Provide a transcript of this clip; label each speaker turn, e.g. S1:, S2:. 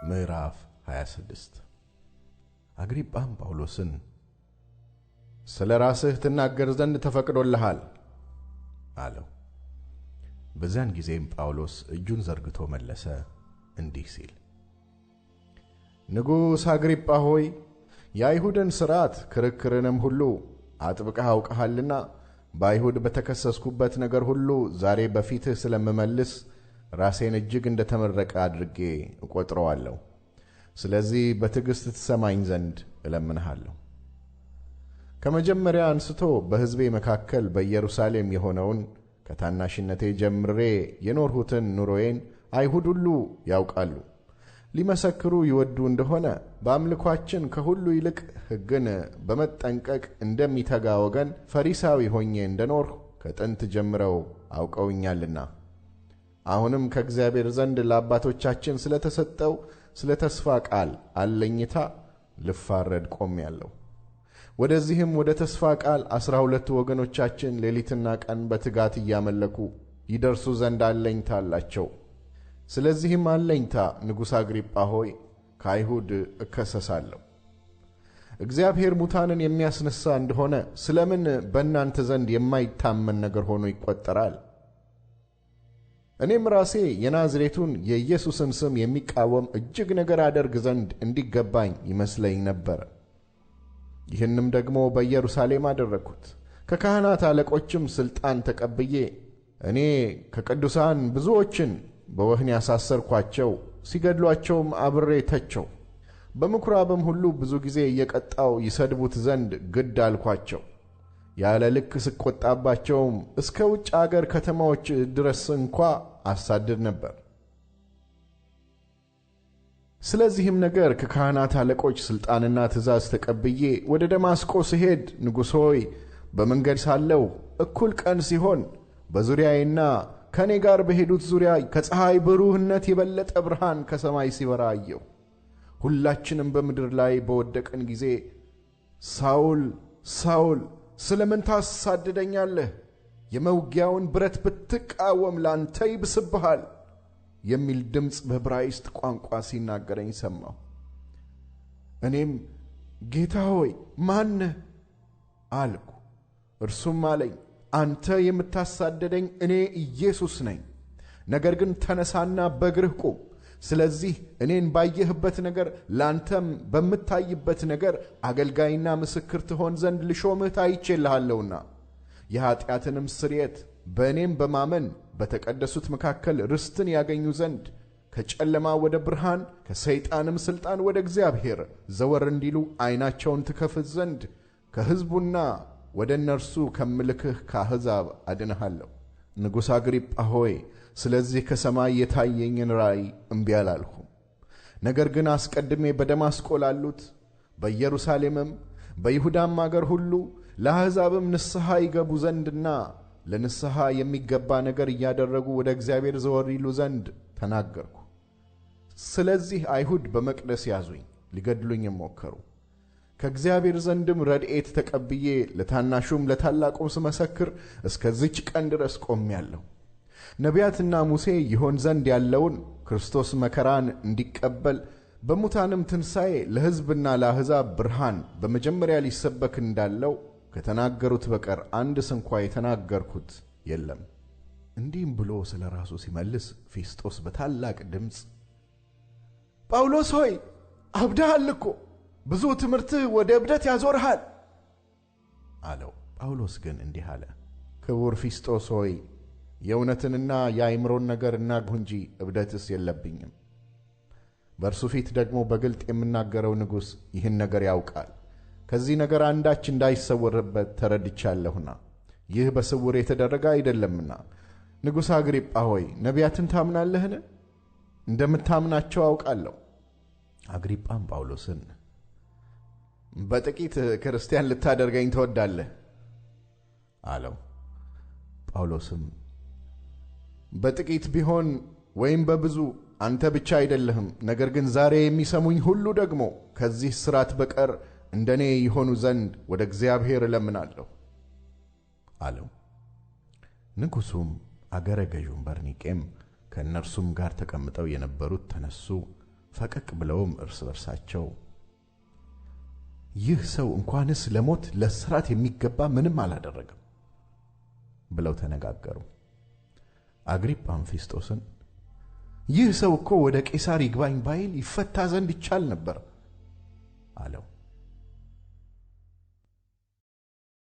S1: ምዕራፍ 26 አግሪጳም ጳውሎስን ስለ ራስህ ትናገር ዘንድ ተፈቅዶልሃል አለው። በዚያን ጊዜም ጳውሎስ እጁን ዘርግቶ መለሰ እንዲህ ሲል፣ ንጉሥ አግሪጳ ሆይ፣ የአይሁድን ሥርዓት ክርክርንም ሁሉ አጥብቀህ አውቀሃልና በአይሁድ በተከሰስኩበት ነገር ሁሉ ዛሬ በፊትህ ስለምመልስ ራሴን እጅግ እንደተመረቀ አድርጌ እቆጥረዋለሁ። ስለዚህ በትዕግሥት ትሰማኝ ዘንድ እለምንሃለሁ። ከመጀመሪያ አንስቶ በሕዝቤ መካከል በኢየሩሳሌም የሆነውን ከታናሽነቴ ጀምሬ የኖርሁትን ኑሮዬን አይሁድ ሁሉ ያውቃሉ። ሊመሰክሩ ይወዱ እንደሆነ በአምልኳችን ከሁሉ ይልቅ ሕግን በመጠንቀቅ እንደሚተጋ ወገን ፈሪሳዊ ሆኜ እንደኖርሁ ከጥንት ጀምረው አውቀውኛልና አሁንም ከእግዚአብሔር ዘንድ ለአባቶቻችን ስለተሰጠው ስለ ተስፋ ቃል አለኝታ ልፋረድ ቆሜአለሁ። ወደዚህም ወደ ተስፋ ቃል 12 ወገኖቻችን ሌሊትና ቀን በትጋት እያመለኩ ይደርሱ ዘንድ አለኝታ አላቸው። ስለዚህም አለኝታ ንጉሥ አግሪጳ ሆይ፣ ከአይሁድ እከሰሳለሁ። እግዚአብሔር ሙታንን የሚያስነሣ እንደሆነ ስለምን በእናንተ ዘንድ የማይታመን ነገር ሆኖ ይቈጠራል? እኔም ራሴ የናዝሬቱን የኢየሱስን ስም የሚቃወም እጅግ ነገር አደርግ ዘንድ እንዲገባኝ ይመስለኝ ነበር። ይህንም ደግሞ በኢየሩሳሌም አደረግሁት። ከካህናት አለቆችም ሥልጣን ተቀብዬ እኔ ከቅዱሳን ብዙዎችን በወህኒ ያሳሰርኳቸው፣ ሲገድሏቸውም አብሬ ተቸው። በምኵራብም ሁሉ ብዙ ጊዜ እየቀጣው ይሰድቡት ዘንድ ግድ አልኳቸው። ያለ ልክ ስቆጣባቸውም እስከ ውጭ አገር ከተማዎች ድረስ እንኳ አሳድድ ነበር። ስለዚህም ነገር ከካህናት አለቆች ሥልጣንና ትእዛዝ ተቀብዬ ወደ ደማስቆ ስሄድ፣ ንጉሥ ሆይ፣ በመንገድ ሳለሁ እኩል ቀን ሲሆን በዙሪያዬና ከእኔ ጋር በሄዱት ዙሪያ ከፀሐይ ብሩህነት የበለጠ ብርሃን ከሰማይ ሲበራ አየሁ። ሁላችንም በምድር ላይ በወደቅን ጊዜ ሳውል ሳውል ስለምን ታሳድደኛለህ? የመውጊያውን ብረት ብትቃወም ላንተ ይብስብሃል የሚል ድምፅ በዕብራይስጥ ቋንቋ ሲናገረኝ ሰማሁ። እኔም ጌታ ሆይ ማን ነህ አልኩ። እርሱም አለኝ፣ አንተ የምታሳደደኝ እኔ ኢየሱስ ነኝ። ነገር ግን ተነሳና በእግርህ ቁም። ስለዚህ እኔን ባየህበት ነገር ላንተም በምታይበት ነገር አገልጋይና ምስክር ትሆን ዘንድ ልሾምህ ታይቼልሃለሁና የኀጢአትንም ስርየት በእኔም በማመን በተቀደሱት መካከል ርስትን ያገኙ ዘንድ ከጨለማ ወደ ብርሃን ከሰይጣንም ሥልጣን ወደ እግዚአብሔር ዘወር እንዲሉ ዐይናቸውን ትከፍት ዘንድ ከሕዝቡና ወደ እነርሱ ከምልክህ ከአሕዛብ አድንሃለሁ። ንጉሥ አግሪጳ ሆይ፣ ስለዚህ ከሰማይ የታየኝን ራእይ እምቢ አላልሁም። ነገር ግን አስቀድሜ በደማስቆ ላሉት በኢየሩሳሌምም በይሁዳም አገር ሁሉ ለአሕዛብም ንስሐ ይገቡ ዘንድና ለንስሐ የሚገባ ነገር እያደረጉ ወደ እግዚአብሔር ዘወር ይሉ ዘንድ ተናገርኩ። ስለዚህ አይሁድ በመቅደስ ያዙኝ፣ ሊገድሉኝም ሞከሩ። ከእግዚአብሔር ዘንድም ረድኤት ተቀብዬ ለታናሹም ለታላቁም ስመሰክር እስከዚች ቀን ድረስ ቆሜአለሁ። ነቢያትና ሙሴ ይሆን ዘንድ ያለውን ክርስቶስ መከራን እንዲቀበል በሙታንም ትንሣኤ ለሕዝብና ለአሕዛብ ብርሃን በመጀመሪያ ሊሰበክ እንዳለው ከተናገሩት በቀር አንድ ስንኳ የተናገርኩት የለም። እንዲህም ብሎ ስለ ራሱ ሲመልስ ፊስጦስ በታላቅ ድምፅ ጳውሎስ ሆይ አብደሃል እኮ፣ ብዙ ትምህርትህ ወደ እብደት ያዞርሃል አለው። ጳውሎስ ግን እንዲህ አለ፣ ክቡር ፊስጦስ ሆይ፣ የእውነትንና የአእምሮን ነገር እናግሁ እንጂ እብደትስ የለብኝም። በእርሱ ፊት ደግሞ በግልጥ የምናገረው ንጉሥ ይህን ነገር ያውቃል። ከዚህ ነገር አንዳች እንዳይሰወርበት ተረድቻለሁና ይህ በስውር የተደረገ አይደለምና። ንጉሥ አግሪጳ ሆይ፣ ነቢያትን ታምናለህን? እንደምታምናቸው አውቃለሁ። አግሪጳም ጳውሎስን በጥቂት ክርስቲያን ልታደርገኝ ትወዳለህ አለው። ጳውሎስም በጥቂት ቢሆን ወይም በብዙ አንተ ብቻ አይደለህም፣ ነገር ግን ዛሬ የሚሰሙኝ ሁሉ ደግሞ ከዚህ ሥርዓት በቀር እንደኔ ይሆኑ ዘንድ ወደ እግዚአብሔር እለምናለሁ አለው። ንጉሡም አገረ ገዡም በርኒቄም ከእነርሱም ጋር ተቀምጠው የነበሩት ተነሱ፣ ፈቀቅ ብለውም እርስ በርሳቸው ይህ ሰው እንኳንስ ለሞት ለእስራት የሚገባ ምንም አላደረገም ብለው ተነጋገሩ። አግሪጳም ፊስጦስን ይህ ሰው እኮ ወደ ቄሳር ይግባኝ ባይል ይፈታ ዘንድ ይቻል ነበር አለው።